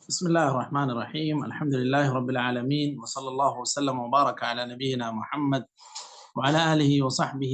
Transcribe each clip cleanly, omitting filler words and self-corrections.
بسم الله الرحمن الرحيم. الحمد لله رب العالمين، وصلى الله وسلم وبارك على نبينا محمد وعلى آله وصحبه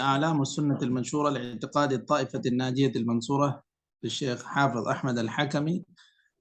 أعلام السنة المنشورة لاعتقاد الطائفة الناجية المنصورة للشيخ حافظ أحمد الحكمي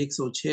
106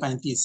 35।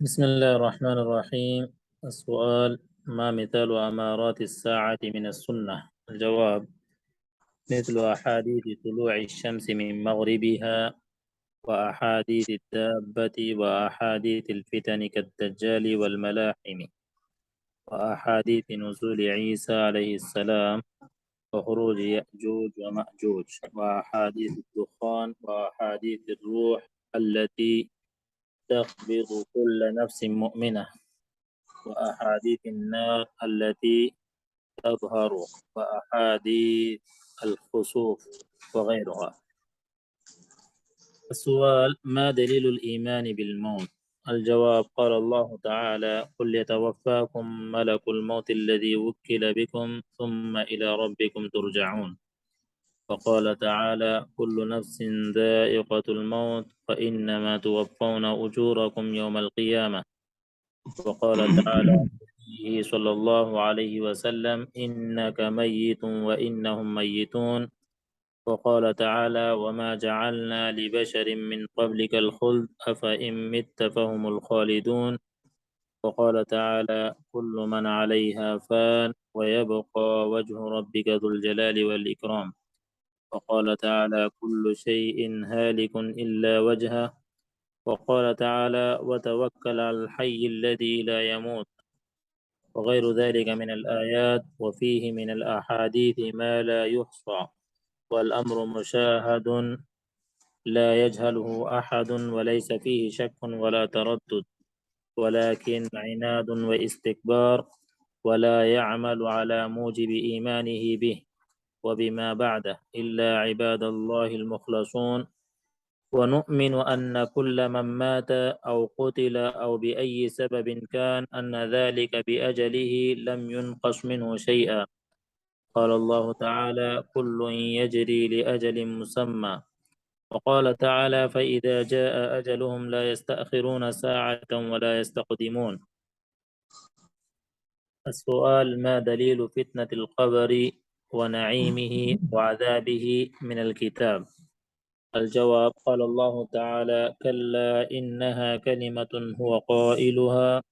بسم الله الرحمن الرحيم. السؤال: ما مثال أمارات الساعة من السنة؟ الجواب: مثل أحاديث طلوع الشمس من مغربها، وأحاديث الدابة، وأحاديث الفتن كالدجال والملاحم، وأحاديث نزول عيسى عليه السلام، وخروج يأجوج ومأجوج، وأحاديث الدخان، وأحاديث الروح التي تقبض كل نفس مؤمنة، وأحاديث النار التي تظهر، وأحاديث الخسوف وغيرها. السؤال: ما دليل الإيمان بالموت؟ الجواب: قال الله تعالى: قل يتوفاكم ملك الموت الذي وكل بكم ثم إلى ربكم ترجعون. وقال تعالى: كل نفس ذائقة الموت وإنما توفون أجوركم يوم القيامة. وقال تعالى صلى الله عليه وسلم: إنك ميت وإنهم ميتون. وقال تعالى: وما جعلنا لبشر من قبلك الخلد أفإن مت فهم الخالدون. وقال تعالى: كل من عليها فان ويبقى وجه ربك ذو الجلال والإكرام. وقال تعالى: كل شيء هالك إلا وجهه. وقال تعالى: وتوكل على الحي الذي لا يموت. وغير ذلك من الآيات، وفيه من الأحاديث ما لا يحصى، والأمر مشاهد لا يجهله أحد، وليس فيه شك ولا تردد، ولكن عناد واستكبار، ولا يعمل على موجب إيمانه به وبما بعده إلا عباد الله المخلصون. ونؤمن أن كل من مات أو قتل أو بأي سبب كان أن ذلك بأجله لم ينقص منه شيئا. قال الله تعالى: كل يجري لأجل مسمى. وقال تعالى: فإذا جاء أجلهم لا يستأخرون ساعة ولا يستقدمون. السؤال: ما دليل فتنة القبر ونعيمه وعذابه من الكتاب؟ الجواب: قال الله تعالى: كلا إنها كلمة هو قائلها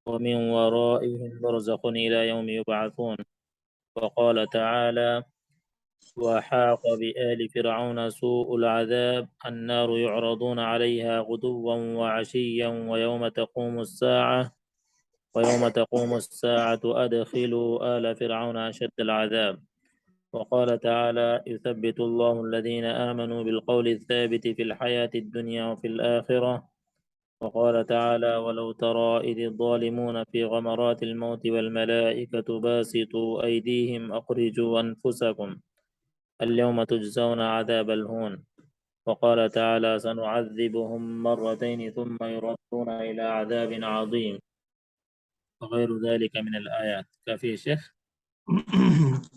ومن ورائهم برزخ إلى يوم يبعثون. وقال تعالى: وحاق بآل فرعون سوء العذاب النار يعرضون عليها غدوا وعشيا ويوم تقوم الساعة أدخلوا آل فرعون أشد العذاب. وقال تعالى: يثبت الله الذين آمنوا بالقول الثابت في الحياة الدنيا وفي الآخرة. وقال تعالى: ولو ترى إذ الظالمون في غمرات الموت والملائكة باسطوا أيديهم أخرجوا أنفسكم اليوم تجزون عذاب الهون. وقال تعالى: سنعذبهم مرتين ثم يردون إلى عذاب عظيم. وغير ذلك من الآيات. كافي شيخ؟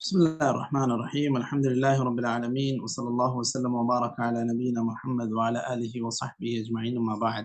بسم الله الرحمن الرحيم. الحمد لله رب العالمين، وصلى الله وسلم وبارك على نبينا محمد وعلى آله وصحبه أجمعين، أما بعد।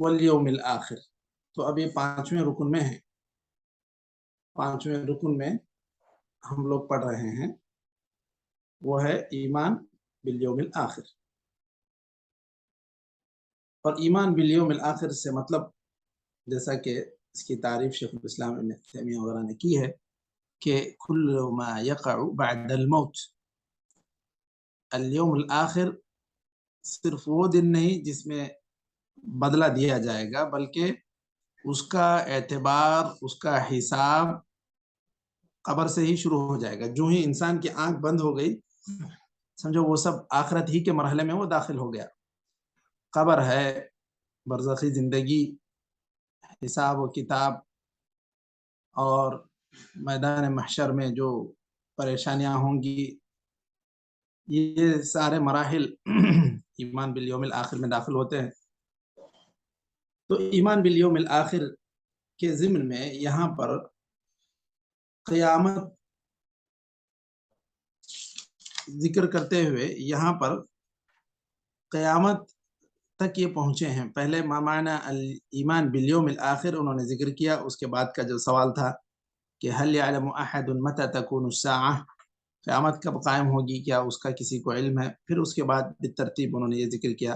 والیوم الآخر. تو اب یہ 5ویں رکن میں ہے. 5ویں رکن میں ہم لوگ پڑھ رہے ہیں، وہ ہے ایمان بالیوم الآخر. اور ایمان بالیوم الآخر سے مطلب، جیسا کہ اس کی تعریف شیخ الاسلام ابن تیمیہ وغیرہ نے کی ہے، کہ کل ما یقع بعد الموت. الیوم الآخر صرف وہ دن نہیں جس میں بدلہ دیا جائے گا، بلکہ اس کا اعتبار، اس کا حساب قبر سے ہی شروع ہو جائے گا. جو ہی انسان کی آنکھ بند ہو گئی، سمجھو وہ سب آخرت ہی کے مرحلے میں وہ داخل ہو گیا. قبر ہے، برزخی زندگی، حساب و کتاب، اور میدان محشر میں جو پریشانیاں ہوں گی، یہ سارے مراحل ایمان بالیوم الآخر میں داخل ہوتے ہیں. تو ایمان بالیوم الآخر کے ضمن میں یہاں پر قیامت ذکر کرتے ہوئے یہاں پر قیامت تک یہ پہنچے ہیں. پہلے ما معنی ایمان بالیوم الآخر انہوں نے ذکر کیا. اس کے بعد کا جو سوال تھا کہ هل يعلم احد متى تكون الساعة، قیامت کب قائم ہوگی، کیا اس کا کسی کو علم ہے؟ پھر اس کے بعد بالترتیب انہوں نے یہ ذکر کیا،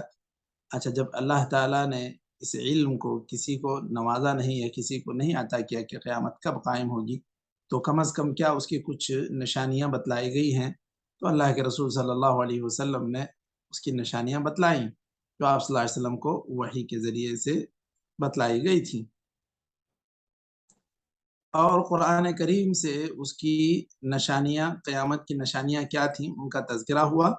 اچھا جب اللہ تعالیٰ نے اس علم کو کسی کو نوازا نہیں ہے، کسی کو نہیں عطا کیا کہ قیامت کب قائم ہوگی، تو کم از کم کیا اس کی کچھ نشانیاں بتلائی گئی ہیں. تو اللہ کے رسول صلی اللہ علیہ وسلم نے اس کی نشانیاں بتلائیں، جو آپ صلی اللہ علیہ وسلم کو وحی کے ذریعے سے بتلائی گئی تھی. اور قرآن کریم سے اس کی نشانیاں، قیامت کی نشانیاں کیا تھیں، ان کا تذکرہ ہوا،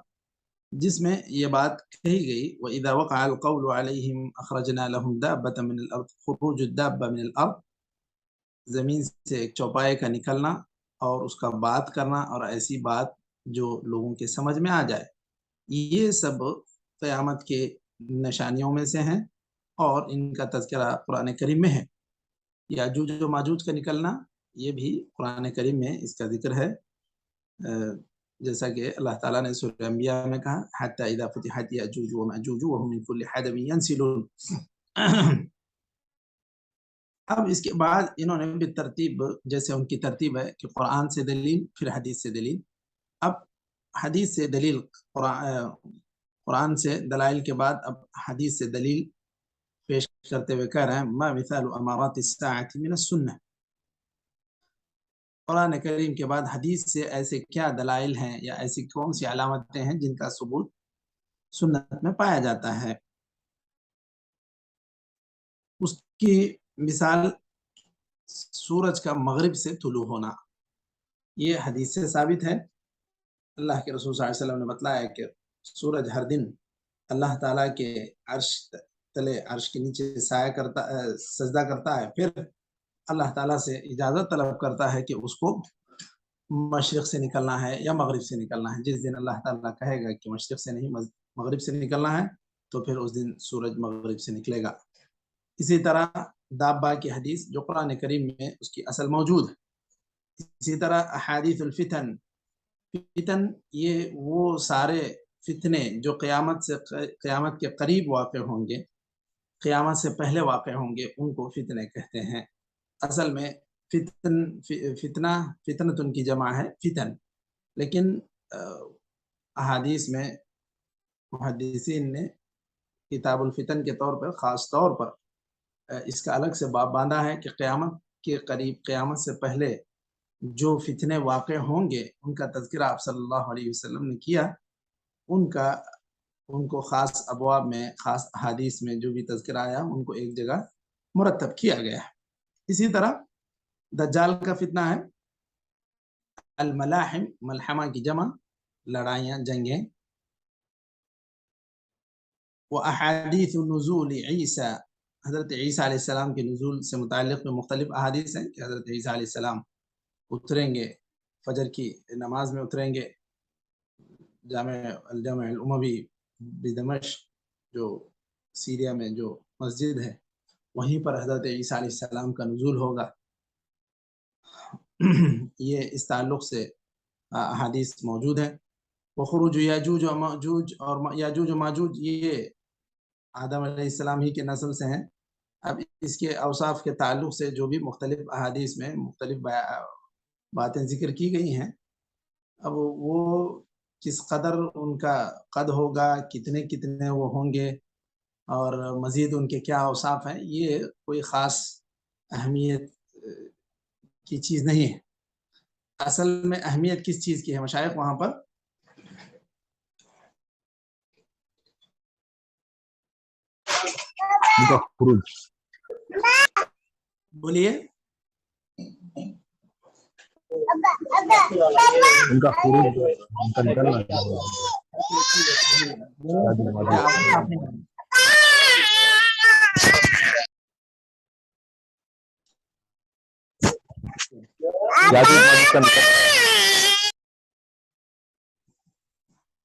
جس میں یہ بات کہی گئی وَإِذَا وَقَعَ الْقَوْلُ عَلَيْهِمْ أَخْرَجْنَا لَهُمْ دَابَّةً مِنَ الْأَرْضِ. خروج الدابہ من الارض، زمین سے ایک چوپائے کا نکلنا اور اس کا بات کرنا، اور ایسی بات جو لوگوں کے سمجھ میں آ جائے. یہ سب قیامت کے نشانیوں میں سے ہیں، اور ان کا تذکرہ قرآن کریم میں ہے. یاجوج و ماجوج کا نکلنا، یہ بھی قرآن کریم میں اس کا ذکر ہے، جیسا کہ اللہ تعالیٰ نے سورہ انبیاء میں کہا حتی اذا فتحت یاجوج و ماجوج وهم من کل حدب ینسلون. اب اس کے بعد انہوں نے بالترتیب، جیسے ان کی ترتیب ہے کہ قرآن سے دلیل، پھر حدیث سے دلیل. اب حدیث سے دلیل، قرآن سے دلائل کے بعد اب حدیث سے دلیل پیش کرتے ہوئے کہہ رہے ہیں ما مثال امارات الساعة من السنة. قرآن کریم کے بعد حدیث سے ایسے کیا دلائل ہیں، یا ایسی کون سی علامتیں ہیں جن کا ثبوت سنت میں پایا جاتا ہے. اس کی مثال سورج کا مغرب سے طلوع ہونا، یہ حدیث سے ثابت ہے. اللہ کے رسول صلی اللہ علیہ وسلم نے بتلایا کہ سورج ہر دن اللہ تعالیٰ کے عرش تلے، عرش کے نیچے سایہ کرتا، سجدہ کرتا ہے، پھر اللہ تعالیٰ سے اجازت طلب کرتا ہے کہ اس کو مشرق سے نکلنا ہے یا مغرب سے نکلنا ہے. جس دن اللہ تعالیٰ کہے گا کہ مشرق سے نہیں مغرب سے نکلنا ہے، تو پھر اس دن سورج مغرب سے نکلے گا. اسی طرح دابہ کی حدیث جو قرآن کریم میں اس کی اصل موجود ہے. اسی طرح احادیث الفتن، فتن یہ وہ سارے فتنے جو قیامت کے قریب واقع ہوں گے، قیامت سے پہلے واقع ہوں گے، ان کو فتنے کہتے ہیں. اصل میں فتنہ کی جمع ہے فتن، لیکن احادیث میں محدثین نے کتاب الفتن کے طور پر خاص طور پر اس کا الگ سے باب باندھا ہے کہ قیامت کے قریب، قیامت سے پہلے جو فتنے واقع ہوں گے ان کا تذکرہ آپ صلی اللہ علیہ وسلم نے کیا. ان کو خاص ابواب میں، خاص احادیث میں جو بھی تذکرہ آیا، ان کو ایک جگہ مرتب کیا گیا ہے. اسی طرح دجال کا فتنہ ہے الملاحم، ملحمہ کی جمع لڑائیاں، جنگیں. وأحاديث نزول عیسیٰ، حضرت عیسیٰ علیہ السلام کے نزول سے متعلق میں مختلف احادیث ہیں کہ حضرت عیسیٰ علیہ السلام اتریں گے، فجر کی نماز میں اتریں گے. الجامع الاموی بدمشق، جو سیریا میں جو مسجد ہے، وہیں پر حضرت عیسیٰ علیہ السلام کا نزول ہوگا. یہ اس تعلق سے احادیث موجود ہیں. وخروج یاجوج و ماجوج، اور یاجوج و ماجوج یہ آدم علیہ السلام ہی کے نسل سے ہیں۔ اب اس کے اوصاف کے تعلق سے جو بھی مختلف احادیث میں مختلف باتیں ذکر کی گئی ہیں، اب وہ کس قدر ان کا قد ہوگا، کتنے کتنے وہ ہوں گے، اور مزید ان کے کیا اوصاف ہیں، یہ کوئی خاص اہمیت کی چیز نہیں ہے۔ اصل میں اہمیت کس چیز کی ہے مشائخ وہاں پر؟ بولیے۔ ان کا خروج، ان کا نکلنا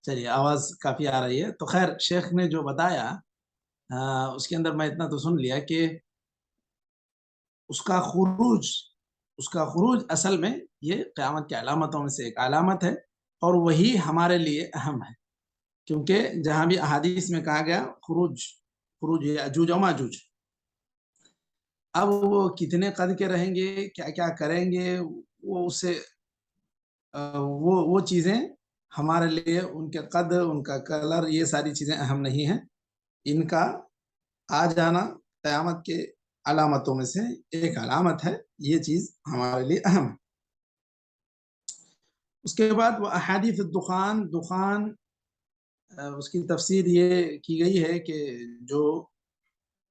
چلیے، آواز کافی آ رہی ہے۔ تو خیر، شیخ نے جو بتایا اس کے اندر میں اتنا تو سن لیا کہ اس کا خروج اصل میں یہ قیامت کی علامتوں میں سے ایک علامت ہے، اور وہی ہمارے لیے اہم ہے، کیونکہ جہاں بھی احادیث میں کہا گیا خروج یاجوج و ماجوج، اب وہ کتنے قد کے رہیں گے، کیا کیا کریں گے، وہ اسے وہ چیزیں ہمارے لیے، ان کے قد، ان کا کلر، یہ ساری چیزیں اہم نہیں ہیں۔ ان کا آ جانا قیامت کے علامتوں میں سے ایک علامت ہے، یہ چیز ہمارے لیے اہم ہے۔ اس کے بعد وہ احادیث دخان، اس کی تفسیر یہ کی گئی ہے کہ جو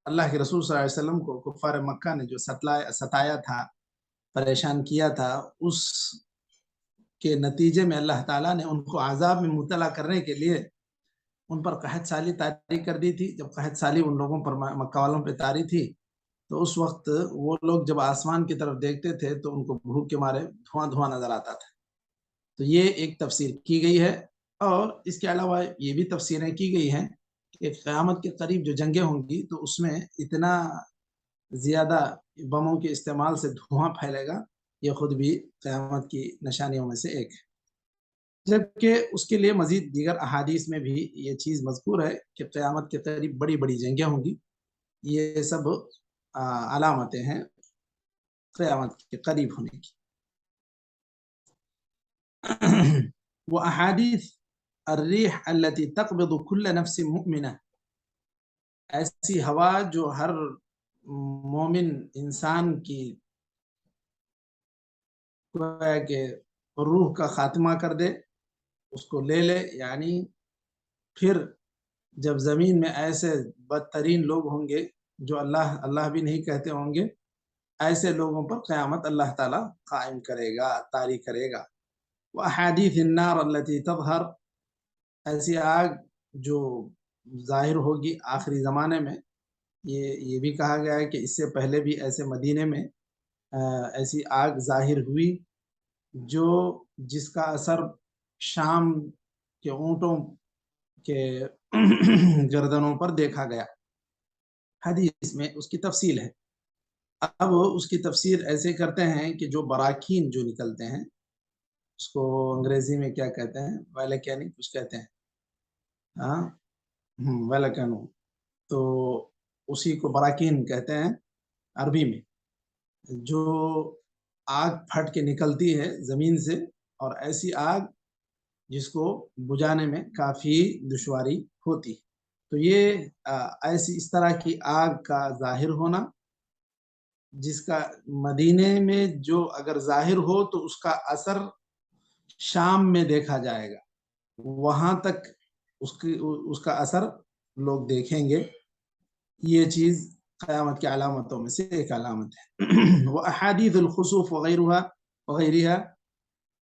اللہ کے رسول صلی اللہ علیہ وسلم کو کفار مکہ نے جو ستایا تھا، پریشان کیا تھا، اس کے نتیجے میں اللہ تعالیٰ نے ان کو عذاب میں مبتلا کرنے کے لیے ان پر قحط سالی طاری کر دی تھی۔ جب قحط سالی ان لوگوں پر، مکہ والوں پہ طاری تھی، تو اس وقت وہ لوگ جب آسمان کی طرف دیکھتے تھے تو ان کو بھوک کے مارے دھواں نظر آتا تھا۔ تو یہ ایک تفسیر کی گئی ہے، اور اس کے علاوہ یہ بھی تفسیریں کی گئی ہیں کہ قیامت کے قریب جو جنگیں ہوں گی تو اس میں اتنا زیادہ بموں کے استعمال سے دھواں پھیلے گا، یہ خود بھی قیامت کی نشانیوں میں سے ایک ہے۔ جبکہ اس کے لیے مزید دیگر احادیث میں بھی یہ چیز مذکور ہے کہ قیامت کے قریب بڑی بڑی جنگیں ہوں گی، یہ سب علامتیں ہیں قیامت کے قریب ہونے کی۔ وہ احادیث الریح التي تقبض كل نفس مؤمنہ، ایسی ہوا جو ہر مومن انسان کی کہ روح کا خاتمہ کر دے، اس کو لے لے، یعنی پھر جب زمین میں ایسے بدترین لوگ ہوں گے جو اللہ بھی نہیں کہتے ہوں گے، ایسے لوگوں پر قیامت اللہ تعالیٰ قائم کرے گا، طاری کرے گا۔ وَأَحَادِيثِ النَّارِ الَّتِي تَظْهَرُ، ایسی آگ جو ظاہر ہوگی آخری زمانے میں۔ یہ بھی کہا گیا ہے کہ اس سے پہلے بھی ایسے مدینے میں ایسی آگ ظاہر ہوئی جس کا اثر شام کے اونٹوں کے گردنوں پر دیکھا گیا۔ حدیث میں اس کی تفصیل ہے۔ اب اس کی تفسیر ایسے کرتے ہیں کہ جو براکین جو نکلتے ہیں، اس کو انگریزی میں کیا کہتے ہیں، ویلیکینک کچھ کہتے ہیں، ویلیکینو، تو اسی کو براکین کہتے ہیں عربی میں۔ جو آگ پھٹ کے نکلتی ہے زمین سے، اور ایسی آگ جس کو بجھانے میں کافی دشواری ہوتی، تو یہ اس طرح کی آگ کا ظاہر ہونا، جس کا مدینے میں جو اگر ظاہر ہو تو اس کا اثر شام میں دیکھا جائے گا، وہاں تک اس کا اثر لوگ دیکھیں گے۔ یہ چیز قیامت کی علامتوں میں سے ایک علامت ہے۔ وَأَحَادِيثُ الْخُسُوفِ وغیرها،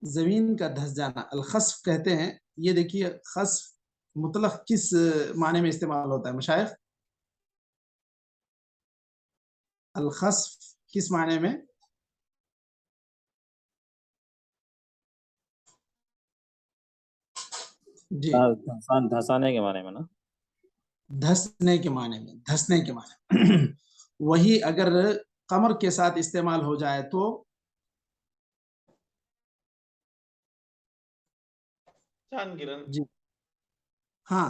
زمین کا دھس جانا، الخسف کہتے ہیں۔ یہ دیکھیے، خسف مطلق کس معنی میں استعمال ہوتا ہے مشائخ؟ الخسف کس معنی میں؟ جی، دھسانے کے معنی میں نا؟ دھسنے کے معنی میں، دھسنے کے معنی میں۔ وہی اگر قمر کے ساتھ استعمال ہو جائے تو چاند گرہن، جی ہاں،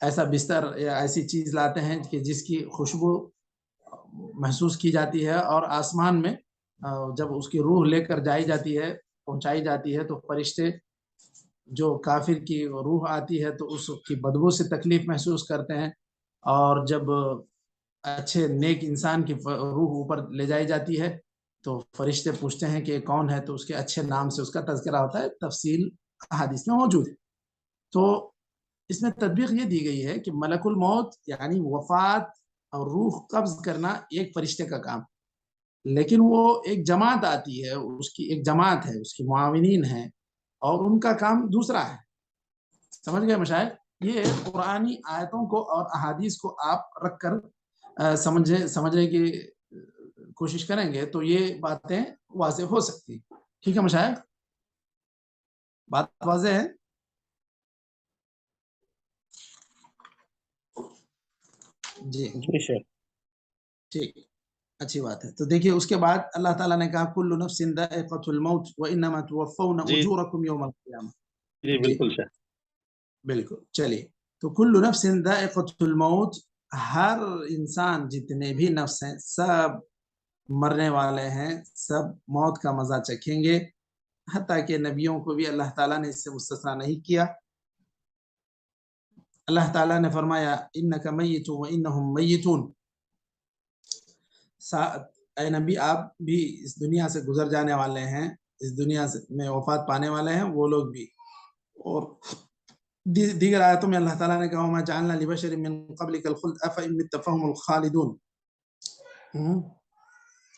ایسا بستر یا ایسی چیز لاتے ہیں کہ جس کی خوشبو محسوس کی جاتی ہے، اور آسمان میں جب اس کی روح لے کر جائی جاتی ہے، پہنچائی جاتی ہے، تو فرشتے جو کافر کی روح آتی ہے تو اس کی بدبو سے تکلیف محسوس کرتے ہیں، اور جب اچھے نیک انسان کی روح اوپر لے جائی جاتی ہے تو فرشتے پوچھتے ہیں کہ کون ہے، تو اس کے اچھے نام سے اس کا تذکرہ ہوتا ہے، تفصیل احادیث میں موجود ہے۔ تو اس میں تطبیق یہ دی گئی ہے کہ ملک الموت یعنی وفات اور روح قبض کرنا ایک فرشتے کا کام، لیکن وہ ایک جماعت آتی ہے، اس کی ایک جماعت ہے، اس کی معاونین ہیں، اور ان کا کام دوسرا ہے۔ سمجھ گئے مشاہد؟ یہ قرآنی آیتوں کو اور احادیث کو آپ رکھ کر سمجھنے کی کوشش کریں گے تو یہ باتیں واضح ہو سکتی۔ ٹھیک ہے مشاہد، بات واضح ہے؟ جی جی شیخ۔ ٹھیک، اچھی بات ہے۔ تو دیکھیے اس کے بعد اللہ تعالیٰ نے کہا کل نفس ذائقۃ الموت وانما توفون جی اجورکم یوم القیامہ۔ جی جی بالکل شیخ۔ بالکل، چلیے، تو کل نفس ذائقۃ الموت، ہر انسان جتنے بھی نفس ہیں سب مرنے والے ہیں، سب موت کا مزہ چکھیں گے، حتیٰ کہ نبیوں کو بھی اللہ تعالیٰ نے اس سے مستثنا نہیں کیا۔ اللہ تعالیٰ نے فرمایا انک میت وانہم میتون، اے نبی آپ بھی اس دنیا سے گزر جانے والے ہیں، اس دنیا میں وفات پانے والے ہیں وہ لوگ بھی۔ اور دیگر آیتوں میں اللہ تعالیٰ نے کہا وما جعلنا لبشر من قبلک الخلد افإن مت فهم الخالدون۔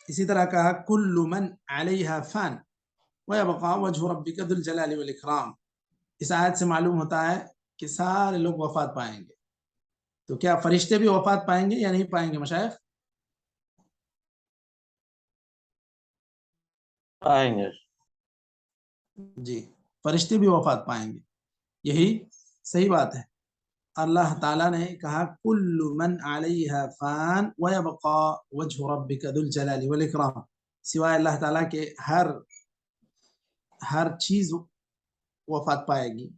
اسی طرح کہا کل من علیہا فان ویبقى وجہ ربک ذو الجلال والاکرام۔ اس آیت سے معلوم ہوتا ہے کہ سارے لوگ وفات پائیں گے۔ تو کیا فرشتے بھی وفات پائیں گے یا نہیں پائیں گے مشائخ؟ آئیں گے۔ جی، فرشتے بھی وفات پائیں گے، یہی صحیح بات ہے۔ اللہ تعالیٰ نے کہا کل من علیہا فان ویبقى وجہ ربک ذو الجلال والاکرام، سوائے اللہ تعالیٰ کے ہر چیز وفات پائے گی،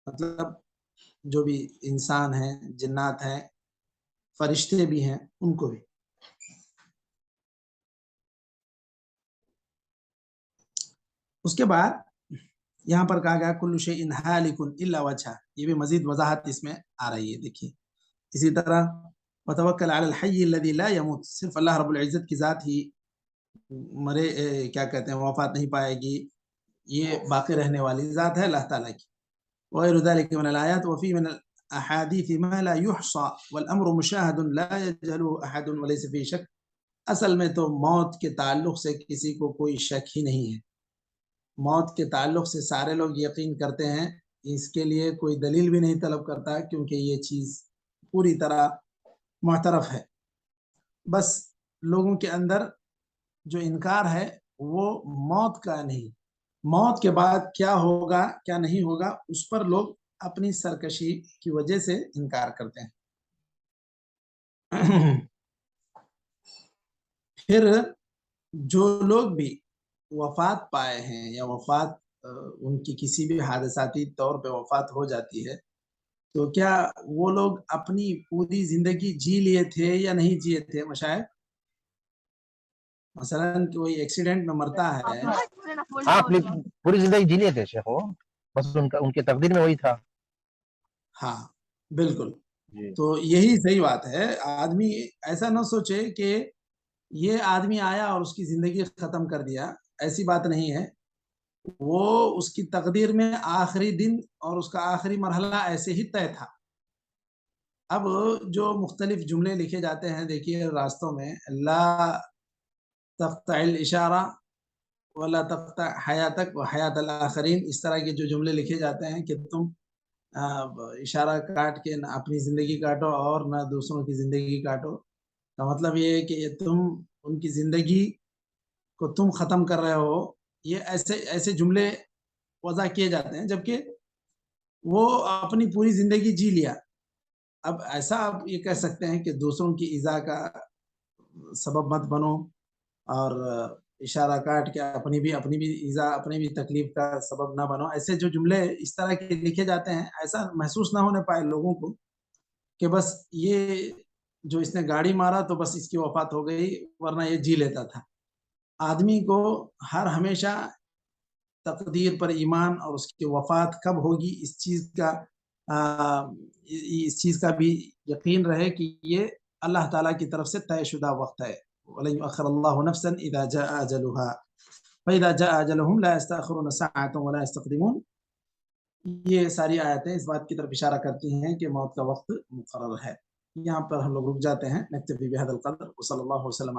مطلب جو بھی انسان ہیں، جنات ہیں، فرشتے بھی ہیں، ان کو بھی۔ اس کے بعد یہاں پر کہا گیا کل شیء ہالک الا وجہہ، یہ بھی مزید وضاحت اس میں آ رہی ہے۔ دیکھیے اسی طرح وتوکل علی الحی الذی لا یموت، صرف اللہ رب العزت کی ذات ہی مرے کیا کہتے ہیں وفات نہیں پائے گی، یہ باقی رہنے والی ذات ہے اللہ تعالیٰ کی۔ وغیر ذلك من الآیات وفی من الاحادیث ما لا یحصى والامر مشاہد لا یجهله احد وليس فيه شک۔ اصل میں تو موت کے تعلق سے کسی کو کوئی شک ہی نہیں ہے، موت کے تعلق سے سارے لوگ یقین کرتے ہیں، اس کے لیے کوئی دلیل بھی نہیں طلب کرتا کیونکہ یہ چیز پوری طرح معترف ہے۔ بس لوگوں کے اندر جو انکار ہے وہ موت کا نہیں، موت کے بعد کیا ہوگا کیا نہیں ہوگا اس پر لوگ اپنی سرکشی کی وجہ سے انکار کرتے ہیں۔ پھر جو لوگ بھی وفات پائے ہیں یا وفات ان کی کسی بھی حادثاتی طور پہ وفات ہو جاتی ہے، تو کیا وہ لوگ اپنی پوری زندگی جی لیے تھے یا نہیں جیے تھے مشاہد؟ مثلا کوئی ایکسیڈنٹ میں مرتا ہے، ہاں اپنی پوری زندگی جی لیے تھے شیخ، وہ بس ان کے تقدیر میں وہی تھا۔ ہاں بالکل، جی تو یہی صحیح بات ہے۔ آدمی ایسا نہ سوچے کہ یہ آدمی آیا اور اس کی زندگی ختم کر دیا، ایسی بات نہیں ہے۔ وہ اس کی تقدیر میں آخری دن اور اس کا آخری مرحلہ ایسے ہی طے تھا۔ اب جو مختلف جملے لکھے جاتے ہیں، دیکھیے راستوں میں لا تقطع الاشارہ ولا تقطع حیاتک و حیات الاخرین، اس طرح کے جو جملے لکھے جاتے ہیں کہ تم اشارہ کاٹ کے نہ اپنی زندگی کاٹو اور نہ دوسروں کی زندگی کاٹو، کا مطلب یہ ہے کہ تم ان کی زندگی کو تم ختم کر رہے ہو۔ یہ ایسے جملے وضع کیے جاتے ہیں جبکہ وہ اپنی پوری زندگی جی لیا۔ اب ایسا آپ یہ کہہ سکتے ہیں کہ دوسروں کی ایذا کا سبب مت بنو اور اشارہ کاٹ کے اپنی بھی ایذا اپنی بھی تکلیف کا سبب نہ بنو۔ ایسے جو جملے اس طرح کے لکھے جاتے ہیں، ایسا محسوس نہ ہونے پائے لوگوں کو کہ بس یہ جو اس نے گاڑی مارا تو بس اس کی وفات ہو گئی، ورنہ یہ جی لیتا تھا۔ آدمی کو ہر ہمیشہ تقدیر پر ایمان اور اس کی وفات کب ہوگی اس چیز کا بھی یقین رہے کہ یہ اللہ تعالیٰ کی طرف سے طے شدہ وقت ہے۔ وَلَن يُؤَخِّرَ اللَّهُ نَفْسًا إِذَا جَاءَ أَجَلُهَا فَإِذَا جَاءَ أَجَلُهُمْ لَا يَسْتَأْخِرُونَ سَاعَةً وَلَا يَسْتَقْدِمُونَ۔ یہ ساری آیتیں اس بات کی طرف اشارہ کرتی ہیں کہ موت کا وقت مقرر ہے۔ یہاں پر ہم لوگ رک جاتے ہیں، نکتفی بہذا القدر، وصلی اللہ وسلم